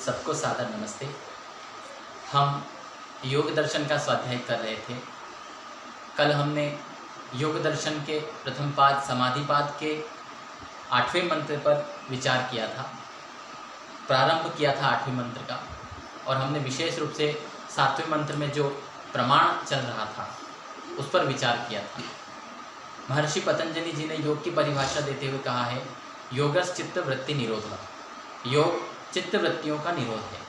सबको सादर नमस्ते। हम योग दर्शन का स्वाध्याय कर रहे थे। कल हमने योग दर्शन के प्रथम पाद समाधिपाद के 8वें मंत्र पर विचार किया था, प्रारंभ किया था 8वें मंत्र का, और हमने विशेष रूप से 7वें मंत्र में जो प्रमाण चल रहा था उस पर विचार किया था। महर्षि पतंजलि जी ने योग की परिभाषा देते हुए कहा है, योगस चित्त वृत्ति निरोध। योग चित्त वृत्तियों का निरोध है।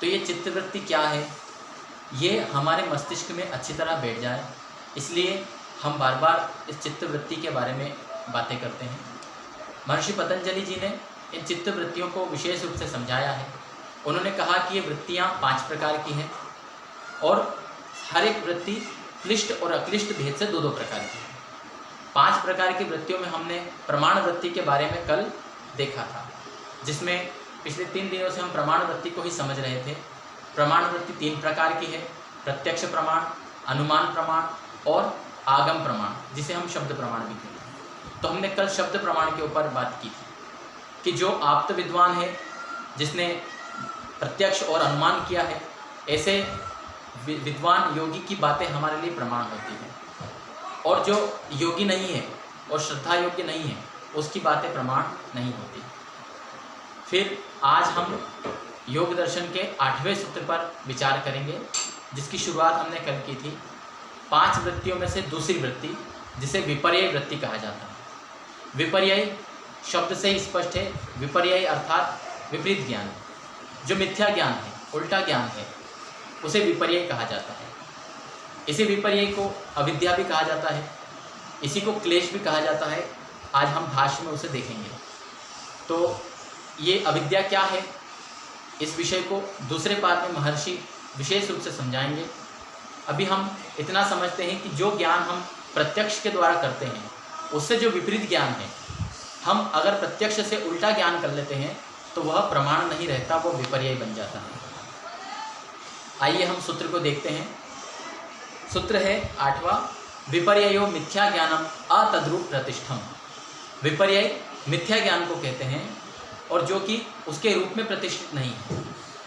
तो ये चित्त वृत्ति क्या है, ये हमारे मस्तिष्क में अच्छी तरह बैठ जाए, इसलिए हम बार बार इस चित्त वृत्ति के बारे में बातें करते हैं। महर्षि पतंजलि जी ने इन चित्त वृत्तियों को विशेष रूप से समझाया है। उन्होंने कहा कि ये वृत्तियाँ 5 प्रकार की हैं और हर एक वृत्ति क्लिष्ट और अक्लिष्ट भेद से 2-2 प्रकार की है। 5 प्रकार की वृत्तियों में हमने प्रमाण वृत्ति के बारे में कल देखा था, जिसमें पिछले 3 दिनों से हम प्रमाण वृत्ति को ही समझ रहे थे। प्रमाण वृत्ति 3 प्रकार की है, प्रत्यक्ष प्रमाण, अनुमान प्रमाण और आगम प्रमाण, जिसे हम शब्द प्रमाण भी कहते हैं। तो हमने कल शब्द प्रमाण के ऊपर बात की थी कि जो आप्त विद्वान है, जिसने प्रत्यक्ष और अनुमान किया है, ऐसे विद्वान योगी की बातें हमारे लिए प्रमाण होती हैं, और जो योगी नहीं है और श्रद्धा योग्य नहीं है उसकी बातें प्रमाण नहीं होती। फिर आज हम योग दर्शन के 8वें सूत्र पर विचार करेंगे, जिसकी शुरुआत हमने कल की थी। 5 वृत्तियों में से दूसरी वृत्ति, जिसे विपर्यय वृत्ति कहा जाता है। विपर्यय शब्द से ही स्पष्ट है। विपर्यय अर्थात विपरीत ज्ञान, जो मिथ्या ज्ञान है, उल्टा ज्ञान है, उसे विपर्यय कहा जाता है। इसी विपर्यय को अविद्या भी कहा जाता है, इसी को क्लेश भी कहा जाता है। आज हम भाष्य में उसे देखेंगे। तो ये अविद्या क्या है, इस विषय को दूसरे पाद में महर्षि विशेष रूप से समझाएंगे। अभी हम इतना समझते हैं कि जो ज्ञान हम प्रत्यक्ष के द्वारा करते हैं, उससे जो विपरीत ज्ञान है, हम अगर प्रत्यक्ष से उल्टा ज्ञान कर लेते हैं तो वह प्रमाण नहीं रहता, वो विपर्यय बन जाता है। आइए हम सूत्र को देखते हैं। सूत्र है 8वां, विपर्ययो मिथ्या ज्ञानम अतद्रूप प्रतिष्ठम। विपर्यय मिथ्या ज्ञान को कहते हैं और जो कि उसके रूप में प्रतिष्ठित नहीं है।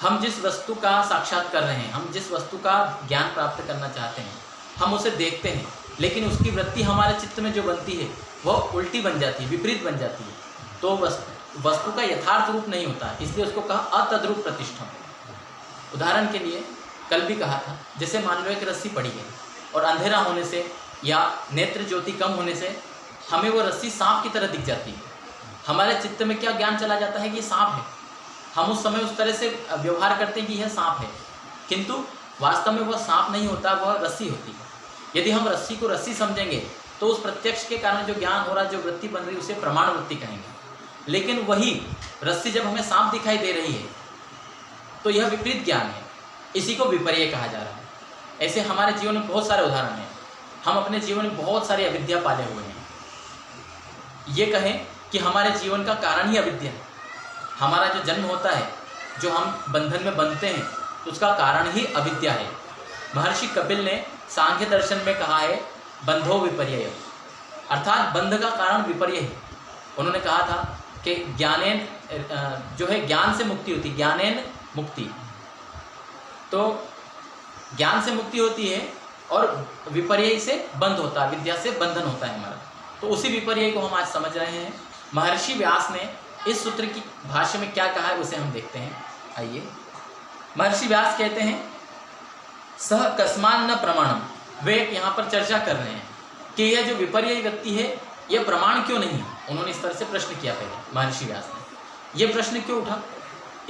हम जिस वस्तु का साक्षात कर रहे हैं, हम जिस वस्तु का ज्ञान प्राप्त करना चाहते हैं, हम उसे देखते हैं, लेकिन उसकी वृत्ति हमारे चित्त में जो बनती है वह उल्टी बन जाती है, विपरीत बन जाती है। तो वस्तु का यथार्थ रूप नहीं होता, इसलिए उसको कहा अतद्रूप प्रतिष्ठम। उदाहरण के लिए कल भी कहा था, जैसे मान लो एक रस्सी पड़ी है और अंधेरा होने से या नेत्र ज्योति कम होने से हमें वो रस्सी सांप की तरह दिख जाती है। हमारे चित्त में क्या ज्ञान चला जाता है कि ये सांप है। हम उस समय उस तरह से व्यवहार करते हैं कि यह सांप है, किंतु वास्तव में वह सांप नहीं होता, वह रस्सी होती है। यदि हम रस्सी को रस्सी समझेंगे तो उस प्रत्यक्ष के कारण जो ज्ञान हो रहा है, जो वृत्ति बन रही है, उसे प्रमाण वृत्ति कहेंगे। लेकिन वही रस्सी जब हमें सांप दिखाई दे रही है तो यह विपरीत ज्ञान है, इसी को विपर्यय कहा जा रहा है। ऐसे हमारे जीवन में बहुत सारे उदाहरण हैं। हम अपने जीवन में बहुत सारी अविद्या पाले हुए हैं। ये कहें कि हमारे जीवन का कारण ही अविद्या है। हमारा जो जन्म होता है, जो हम बंधन में बंधते हैं, उसका कारण ही अविद्या है। महर्षि कपिल ने सांख्य दर्शन में कहा है, बंधो विपर्यय, अर्थात बंध का कारण विपर्यय है। उन्होंने कहा था कि ज्ञानेन जो है ज्ञान से मुक्ति होती, ज्ञानेन मुक्ति। तो ज्ञान से मुक्ति होती है और विपर्यय से बंध होता है, विद्या से बंधन होता है हमारा। तो उसी विपर्यय को हम आज समझ रहे हैं। महर्षि व्यास ने इस सूत्र की भाष्य में क्या कहा है उसे हम देखते हैं। आइए, महर्षि व्यास कहते हैं, सह कस्मान न प्रमाणम। वे यहाँ पर चर्चा कर रहे हैं कि यह जो विपर्यय व्यक्ति है, यह प्रमाण क्यों नहीं है। उन्होंने इस तरह से प्रश्न किया पहले महर्षि व्यास ने। यह प्रश्न क्यों उठा,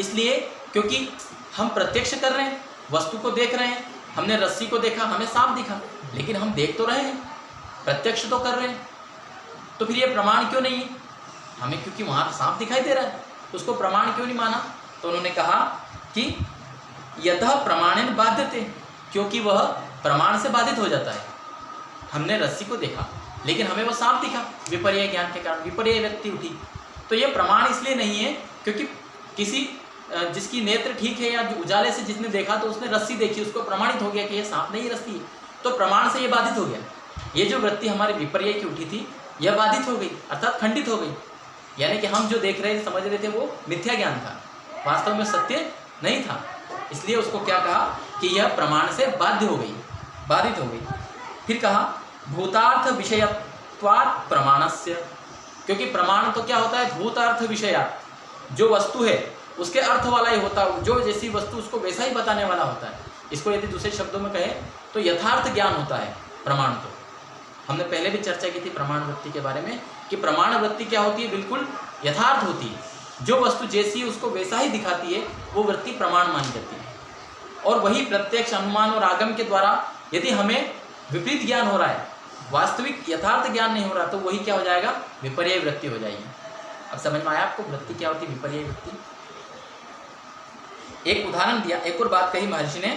इसलिए क्योंकि हम प्रत्यक्ष कर रहे हैं, वस्तु को देख रहे हैं। हमने रस्सी को देखा, हमें सांप दिखा, लेकिन हम देख तो रहे हैं, प्रत्यक्ष तो कर रहे हैं। तो फिर ये प्रमाण क्यों नहीं है हमें, क्योंकि वहाँ तो सांप दिखाई दे रहा है, उसको प्रमाण क्यों नहीं माना। तो उन्होंने कहा कि यतः प्रमाणेन बाध्यते, क्योंकि वह प्रमाण से बाधित हो जाता है। हमने रस्सी को देखा लेकिन हमें वो सांप दिखा, विपर्यय ज्ञान के कारण विपर्यय व्यक्ति उठी। तो ये प्रमाण इसलिए नहीं है क्योंकि किसी जिसकी नेत्र ठीक है या उजाले से जिसने देखा तो उसने रस्सी देखी, उसको प्रमाणित हो गया कि ये सांप नहीं रस्सी है, तो प्रमाण से ये बाधित हो गया। ये जो वृत्ति हमारी विपर्यय की उठी थी, यह बाधित हो गई, अर्थात खंडित हो गई। यानी कि हम जो देख रहे थे, समझ रहे थे, वो मिथ्या ज्ञान था। वास्तव में सत्य नहीं था, इसलिए उसको क्या कहा कि यह प्रमाण से बाधित हो गई। फिर कहा भूतार्थ विषयत्वात् प्रमाणस्य, क्योंकि प्रमाण तो क्या होता है, भूतार्थ विषयात्, जो वस्तु है उसके अर्थ वाला ही होता है, जो जैसी वस्तु उसको वैसा ही बताने वाला होता है। इसको यदि दूसरे शब्दों में कहें तो यथार्थ ज्ञान होता है प्रमाण। तो हमने पहले भी चर्चा की थी प्रमाण वृत्ति के बारे में कि प्रमाण वृत्ति क्या होती है, बिल्कुल यथार्थ होती है, जो वस्तु जैसी उसको वैसा ही दिखाती है वो वृत्ति प्रमाण मानी जाती है। और वही प्रत्यक्ष अनुमान और आगम के द्वारा यदि हमें विपरीत ज्ञान हो रहा है, वास्तविक यथार्थ ज्ञान नहीं हो रहा, तो वही क्या हो जाएगा, विपर्य वृत्ति हो जाएगी। अब समझ में आया आपको वृत्ति क्या होती है, विपर्य वृत्ति। एक उदाहरण दिया, एक और बात कही महर्षि ने,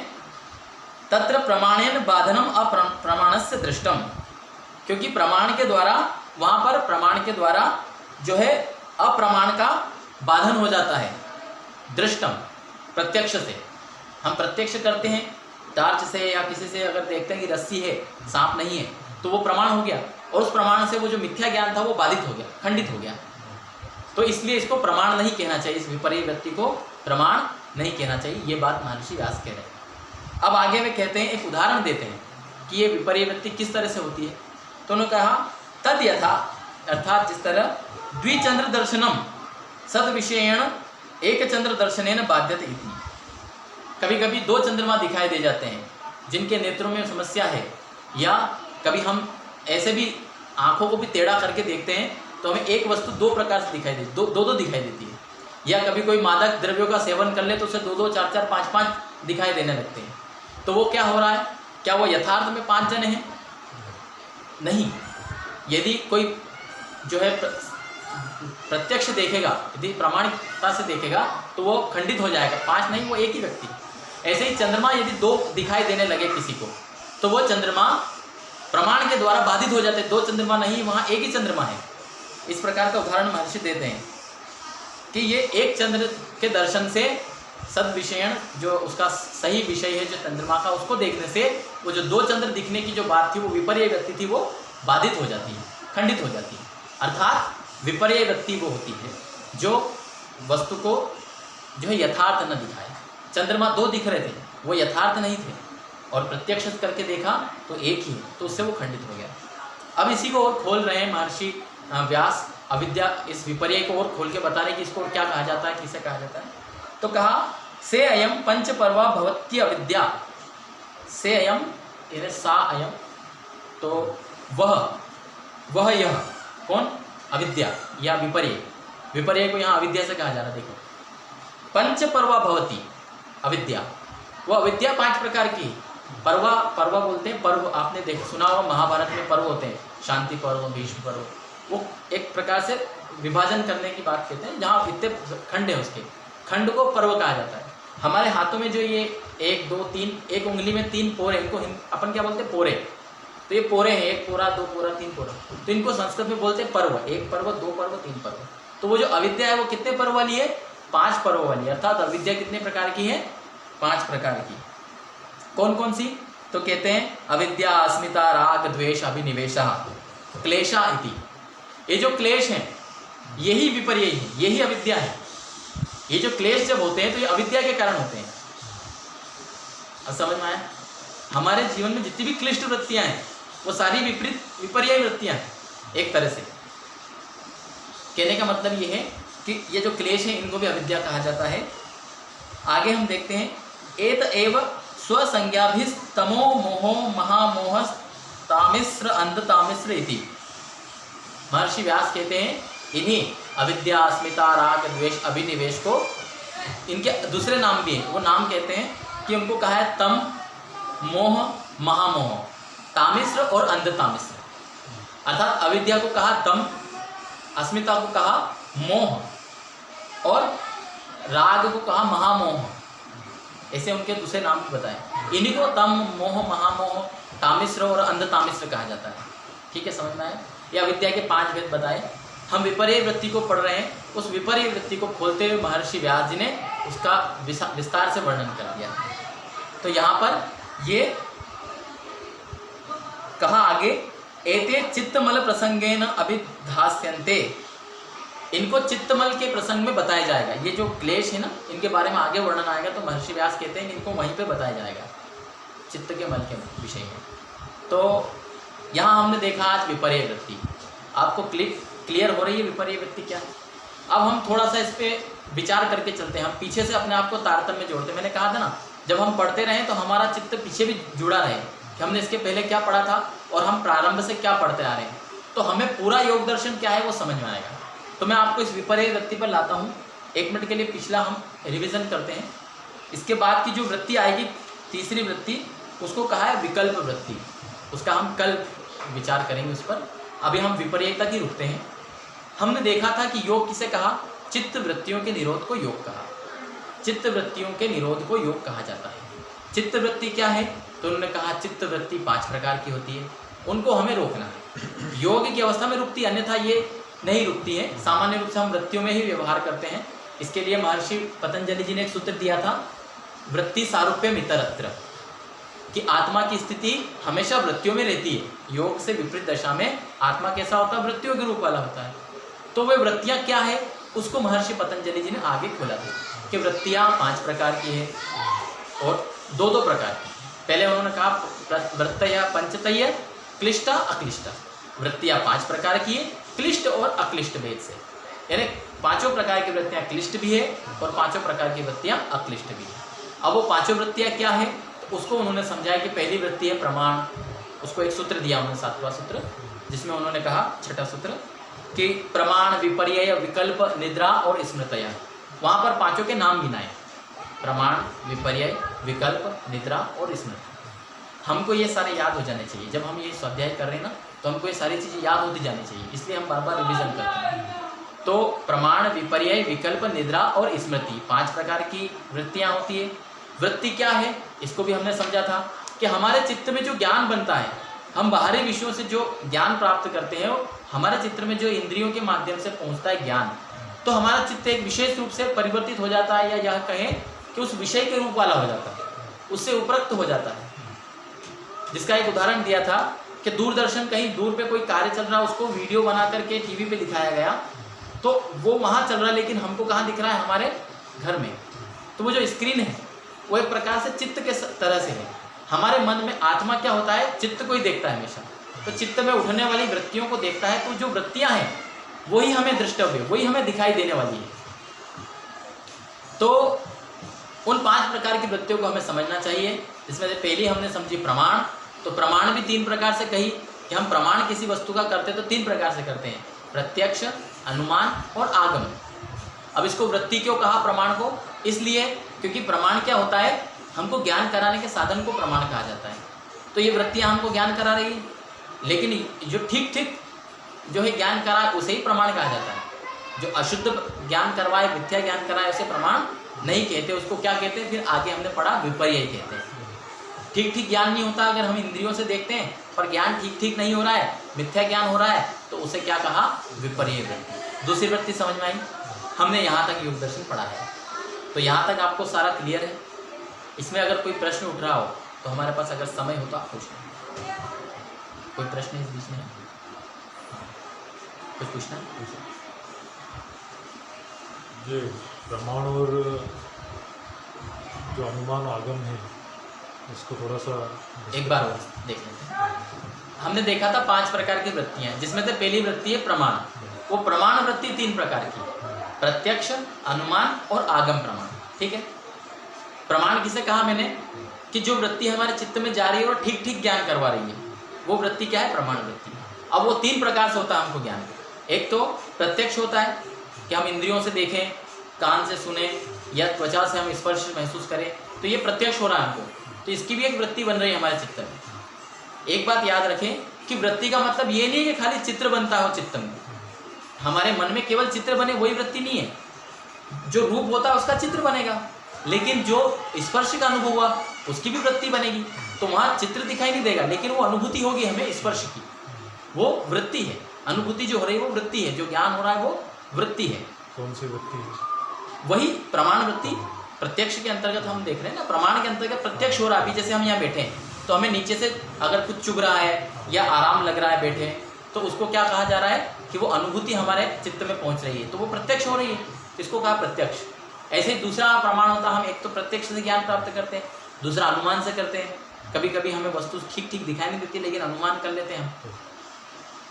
तत्र प्रमाणेन बाधनम अप्रमाणस्य दृष्टम, क्योंकि प्रमाण के द्वारा, वहाँ पर प्रमाण के द्वारा जो है अप्रमाण का बाधन हो जाता है। दृष्टम प्रत्यक्ष से, हम प्रत्यक्ष करते हैं टार्च से या किसी से, अगर देखते हैं कि रस्सी है सांप नहीं है तो वो प्रमाण हो गया, और उस प्रमाण से वो जो मिथ्या ज्ञान था वो बाधित हो गया, खंडित हो गया। तो इसलिए इसको प्रमाण नहीं कहना चाहिए, इस विपर्य वृत्ति को प्रमाण नहीं कहना चाहिए। ये बात महर्षि व्यास कह रहे हैं। अब आगे वे कहते हैं, एक उदाहरण देते हैं कि ये विपर्य वृत्ति किस तरह से होती है। तो उन्होंने कहा तद यथा, अर्थात जिस तरह द्विचंद्र दर्शनम सद विषयेण एक चंद्र दर्शनेन बाध्यते इति, कभी कभी दो चंद्रमा दिखाई दे जाते हैं जिनके नेत्रों में समस्या है, या कभी हम ऐसे भी आँखों को भी टेढ़ा करके देखते हैं तो हमें एक वस्तु दो प्रकार से दिखाई देती, दो दिखाई देती है। या कभी कोई मादक द्रव्यों का सेवन कर ले तो उसे दो, चार, पाँच दिखाई देने लगते हैं। तो वो क्या हो रहा है, क्या वो यथार्थ में 5 जने हैं? नहीं। यदि कोई जो है प्रत्यक्ष देखेगा, यदि प्रामाणिकता से देखेगा तो वो खंडित हो जाएगा, 5 नहीं, वो एक ही व्यक्ति। ऐसे ही चंद्रमा यदि 2 दिखाई देने लगे किसी को तो वो चंद्रमा प्रमाण के द्वारा बाधित हो जाते, 2 चंद्रमा नहीं, वहाँ एक ही चंद्रमा है। इस प्रकार का उदाहरण महर्षि देते हैं कि ये एक चंद्र के दर्शन से सद विषयण, जो उसका सही विषय है जो चंद्रमा का, उसको देखने से वो जो 2 चंद्र दिखने की जो बात थी, वो विपर्य वृत्ति थी, वो बाधित हो जाती है, खंडित हो जाती है। अर्थात विपर्य वृत्ति वो होती है जो वस्तु को जो है यथार्थ न दिखाए। चंद्रमा 2 दिख रहे थे, वो यथार्थ नहीं थे, और प्रत्यक्ष करके देखा तो एक ही, तो उससे वो खंडित हो गया। अब इसी को और खोल रहे हैं महर्षि व्यास, अविद्या, इस विपर्य को और खोल के बता रहे कि इसको क्या कहा जाता है, किसे कहा जाता है। तो कहा से अयम पंच पर्वा भवत्य अविद्या, से अयम यानी सा अयम, तो वह यह कौन, अविद्या या विपर्य। विपर्य को यहाँ अविद्या से कहा जा रहा है। देखो पंच पर्वा भवती अविद्या, वो अविद्या 5 प्रकार की। पर्वा बोलते हैं, पर्व आपने देख सुना होगा, महाभारत में पर्व होते हैं, शांति पर्व, भीष्म पर्व, वो एक प्रकार से विभाजन करने की बात कहते हैं, जहाँ इतने खंड है उसके, खंड को पर्व कहा जाता है। हमारे हाथों में जो ये 1, 2, 3, एक उंगली में 3 पोरे, इनको अपन क्या बोलते हैं, पोरे। तो ये पोरे हैं, 1 पोरा, 2 पोरा, 3 पोरा, तो इनको संस्कृत में बोलते हैं पर्व, 1 पर्व, 2 पर्व, 3 पर्व। तो वो जो अविद्या है वो कितने पर्व वाली है, 5 पर्व वाली। अर्थात अविद्या कितने प्रकार की है, 5 प्रकार की। कौन कौन सी, तो कहते हैं अविद्या, अस्मिता, राग, द्वेष, अभिनिवेशः, क्लेशा इति। ये जो क्लेश हैं यही विपर्य है, यही अविद्या है। ये जो क्लेश जब होते हैं तो ये अविद्या के कारण होते हैं। अब समझ में आया, हमारे जीवन में जितनी भी क्लिष्ट वृत्तियां हैं वो सारी विपर्य वृत्तियां हैं एक तरह से। कहने का मतलब ये है कि ये जो क्लेश है इनको भी अविद्या कहा जाता है। आगे हम देखते हैं, एत एव स्वसंज्ञाभिस्तमो मोहो महामोह तामिश्र अंधतामिश्र इति। महर्षि व्यास कहते हैं इन्हीं अविद्या, अस्मिता, राग, द्वेष, अभिनिवेश को इनके दूसरे नाम भी हैं। वो नाम कहते हैं कि उनको कहा है तम, मोह, महामोह, तामिश्र और अंधतामिश्र। अर्थात अविद्या को कहा तम, अस्मिता को कहा मोह, और राग को कहा महामोह। ऐसे उनके दूसरे नाम भी बताए। इन्हीं को तम, मोह, महामोह, तामिश्र और अंधतामिश्र कहा जाता है। ठीक है, समझ में आया। ये अविद्या के 5 भेद बताए। हम विपर्य वृत्ति को पढ़ रहे हैं, उस विपर्य वृत्ति को खोलते हुए महर्षि व्यास जी ने उसका विस्तार से वर्णन कर दिया। तो यहाँ पर ये कहा आगे, एते चित्तमल प्रसंगेन अभिधास्यन्ते, इनको चित्तमल के प्रसंग में बताया जाएगा। ये जो क्लेश है ना, इनके बारे में आगे वर्णन आएगा, तो महर्षि व्यास कहते हैं कि इनको वहीं पे बताया जाएगा, चित्त के मल के विषय में। तो यहाँ हमने देखा आज विपर्य वृत्ति, आपको क्लियर हो रही है विपर्य वृत्ति क्या है। अब हम थोड़ा सा इस पर विचार करके चलते हैं, हम पीछे से अपने आप को तारतम्य जोड़ते हैं। मैंने कहा था ना, जब हम पढ़ते रहें तो हमारा चित्त पीछे भी जुड़ा रहे कि हमने इसके पहले क्या पढ़ा था और हम प्रारंभ से क्या पढ़ते आ रहे हैं, तो हमें पूरा योग दर्शन क्या है वो समझ में आएगा। तो मैं आपको इस विपर्य वृत्ति पर लाता हूँ, 1 मिनट के लिए पिछला हम रिवीजन करते हैं। इसके बाद की जो वृत्ति आएगी, तीसरी वृत्ति, उसको कहा है विकल्प वृत्ति, उसका हम कल विचार करेंगे उस पर। अभी हम विपर्य तक ही रुकते हैं। हमने देखा था कि योग किसे कहा, चित्त वृत्तियों के निरोध को योग कहा। चित्त वृत्तियों के निरोध को योग कहा जाता है। चित्त वृत्ति क्या है, तो उन्होंने कहा चित्त वृत्ति 5 प्रकार की होती है, उनको हमें रोकना है। योग की अवस्था में रुकती है, अन्यथा ये नहीं रुकती है। सामान्य रूप से हम वृत्तियों में ही व्यवहार करते हैं। इसके लिए महर्षि पतंजलि जी ने एक सूत्र दिया था, वृत्ति सारूप्यम इतरत्र, कि आत्मा की स्थिति हमेशा वृत्तियों में रहती है। योग से विपरीत दशा में आत्मा कैसा होता है, वृत्तियों के रूप वाला होता है। तो वे वृत्तियाँ क्या है, उसको महर्षि पतंजलि जी ने आगे खोला था कि वृत्तियाँ 5 प्रकार की है और 2-2 प्रकार की। पहले उन्होंने कहा वृत्तया पंचतय क्लिष्टा अक्लिष्टा, वृत्तियाँ 5 प्रकार की है, क्लिष्ट और अक्लिष्ट भेद से, यानी 5 प्रकार की वृत्तियाँ क्लिष्ट भी है और 5 प्रकार की वृत्तियाँ अक्लिष्ट भी है। अब वो 5 वृत्तियाँ क्या है, तो उसको उन्होंने समझाया कि पहली वृत्ति है प्रमाण। उसको एक सूत्र दिया उन्होंने, 7वां सूत्र, जिसमें उन्होंने कहा, 6ठा सूत्र, कि प्रमाण, विपर्यय, विकल्प, निद्रा और स्मृतया। वहाँ पर 5 के नाम गिनाए, प्रमाण, विपर्यय, विकल्प, निद्रा और स्मृति। हमको ये सारे याद हो जाने चाहिए। जब हम ये स्वाध्याय कर रहे हैं ना, तो हमको ये सारी चीज़ें याद होती जानी चाहिए, इसलिए हम बार बार रिविजन करते हैं। तो प्रमाण, विपर्यय, विकल्प, निद्रा और स्मृति 5 प्रकार की वृत्तियाँ होती है। वृत्ति क्या है, इसको भी हमने समझा था कि हमारे चित्त में जो ज्ञान बनता है, हम बाहरी विषयों से जो ज्ञान प्राप्त करते हैं, हमारे चित्त में जो इंद्रियों के माध्यम से पहुंचता है ज्ञान, तो हमारा चित्त एक विशेष रूप से परिवर्तित हो जाता है, या यह कहें कि उस विषय के रूप वाला हो जाता है, उससे उपरक्त हो जाता है। जिसका एक उदाहरण दिया था कि दूरदर्शन, कहीं दूर पे कोई कार्य चल रहा है, उसको वीडियो बना करके टीवी पे दिखाया गया, तो वो वहाँ चल रहा है, लेकिन हमको कहाँ दिख रहा है, हमारे घर में। तो वो जो स्क्रीन है वो एक प्रकार से चित्त के तरह से है। हमारे मन में आत्मा क्या होता है, चित्त को ही देखता है हमेशा, तो चित्त में उठने वाली वृत्तियों को देखता है। तो जो वृत्तियाँ हैं वही हमें दृष्टव्य, वही हमें दिखाई देने वाली है। तो उन 5 प्रकार की वृत्तियों को हमें समझना चाहिए, जिसमें से पहली हमने समझी प्रमाण। तो प्रमाण भी 3 प्रकार से कही कि हम प्रमाण किसी वस्तु का करते तो 3 प्रकार से करते हैं, प्रत्यक्ष, अनुमान और आगम। अब इसको वृत्ति क्यों कहा प्रमाण को, इसलिए क्योंकि प्रमाण क्या होता है, हमको ज्ञान कराने के साधन को प्रमाण कहा जाता है। तो ये वृत्तियाँ हमको ज्ञान करा रही है, लेकिन जो ठीक जो है ज्ञान कराए उसे ही प्रमाण कहा जाता है। जो अशुद्ध ज्ञान करवाए, मिथ्या ज्ञान कराए, उसे प्रमाण नहीं कहते, उसको क्या कहते हैं, फिर आगे हमने पढ़ा विपर्य कहते हैं। ठीक ज्ञान नहीं होता, अगर हम इंद्रियों से देखते हैं पर ज्ञान ठीक नहीं हो रहा है, मिथ्या ज्ञान हो रहा है, तो उसे क्या कहा, विपर्य वृत्ति। दूसरी वृत्ति समझ में आई। हमने यहाँ तक योग दर्शन पढ़ा है, तो यहाँ तक आपको सारा क्लियर है। इसमें अगर कोई प्रश्न उठ रहा हो तो हमारे पास अगर समय हो तो आप पूछें। कोई प्रश्न इस बीच में कुछ पूछना है? जी, प्रमाण और जो अनुमान आगम है, इसको थोड़ा सा एक बार और देख लेते हैं। हमने देखा था 5 प्रकार की वृत्तियाँ, जिसमें से पहली वृत्ति है प्रमाण। वो प्रमाण वृत्ति 3 प्रकार की, प्रत्यक्ष, अनुमान और आगम प्रमाण। ठीक है, प्रमाण किसे कहा मैंने, कि जो वृत्ति हमारे चित्त में जा रही है और ठीक ज्ञान करवा रही है, वो वृत्ति क्या है, प्रमाण वृत्ति। अब वो 3 प्रकार से होता है हमको ज्ञान। एक तो प्रत्यक्ष होता है कि हम इंद्रियों से देखें, कान से सुने या त्वचा से हम स्पर्श महसूस करें, तो ये प्रत्यक्ष हो रहा है हमको, तो इसकी भी एक वृत्ति बन रही है हमारे चित्त में। एक बात याद रखें कि वृत्ति का मतलब ये नहीं है कि खाली चित्र बनता हो चित्त में, हमारे मन में केवल चित्र बने वही वृत्ति नहीं है। जो रूप होता है उसका चित्र बनेगा, लेकिन जो स्पर्श का अनुभव हुआ उसकी भी वृत्ति बनेगी। तो वहाँ चित्र दिखाई नहीं देगा, लेकिन वो अनुभूति होगी हमें स्पर्श की, वो वृत्ति है। अनुभूति जो हो रही है वो वृत्ति है, जो ज्ञान हो रहा है वो वृत्ति है। कौन सी वृत्ति है? वही प्रमाण वृत्ति। प्रत्यक्ष के अंतर्गत हम देख रहे हैं ना, प्रमाण के अंतर्गत प्रत्यक्ष हो रहा है। अभी जैसे हम यहाँ बैठे हैं तो हमें नीचे से अगर कुछ चुभ रहा है या आराम लग रहा है बैठे, तो उसको क्या कहा जा रहा है कि वो अनुभूति हमारे चित्त में पहुंच रही है, तो वो प्रत्यक्ष हो रही है, इसको कहा प्रत्यक्ष। ऐसे ही दूसरा प्रमाण होता है, हम एक तो प्रत्यक्ष से ज्ञान प्राप्त करते हैं, दूसरा अनुमान से करते हैं। कभी कभी हमें वस्तु ठीक ठीक दिखाई नहीं देती, लेकिन अनुमान कर लेते हैं हम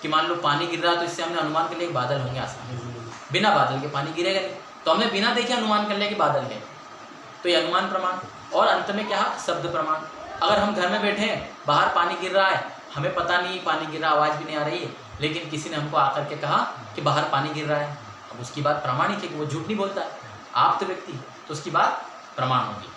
कि मान लो पानी गिर रहा है, तो इससे हमने अनुमान कर लिया कि बादल होंगे आसमान में, बिना बादल के पानी गिरेगा नहीं, तो हमने बिना देखे अनुमान कर लिया कि बादल है, तो ये अनुमान प्रमाण। और अंत में क्या, शब्द प्रमाण। अगर हम घर में बैठे हैं, बाहर पानी गिर रहा है, हमें पता नहीं पानी गिर रहा, आवाज़ भी नहीं आ रही है, लेकिन किसी ने हमको आकर के कहा कि बाहर पानी गिर रहा है, अब उसकी बात प्रमाणिक है कि वो झूठ नहीं बोलता है, आप्त व्यक्ति, तो उसकी बात प्रमाण होगी।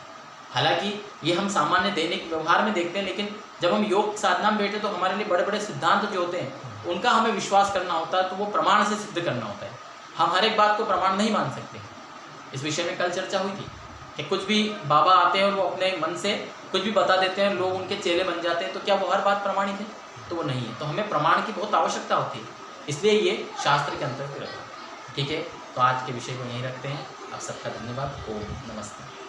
हालांकि ये हम सामान्य दैनिक व्यवहार में देखते हैं, लेकिन जब हम योग साधना में बैठे तो हमारे लिए बड़े बड़े सिद्धांत जो होते हैं उनका हमें विश्वास करना होता है, तो वो प्रमाण से सिद्ध करना होता है। हम हर एक बात को प्रमाण नहीं मान सकते। इस विषय में कल चर्चा हुई थी कि कुछ भी बाबा आते हैं और वो अपने मन से कुछ भी बता देते हैं, लोग उनके चेले बन जाते हैं, तो क्या वो हर बात प्रमाणिक है? तो वो नहीं है। तो हमें प्रमाण की बहुत आवश्यकता होती है, इसलिए ये शास्त्र के अंतर्गत रखा। ठीक है, तो आज के विषय को यहीं रखते हैं। आप सबका धन्यवाद। ओम नमस्ते।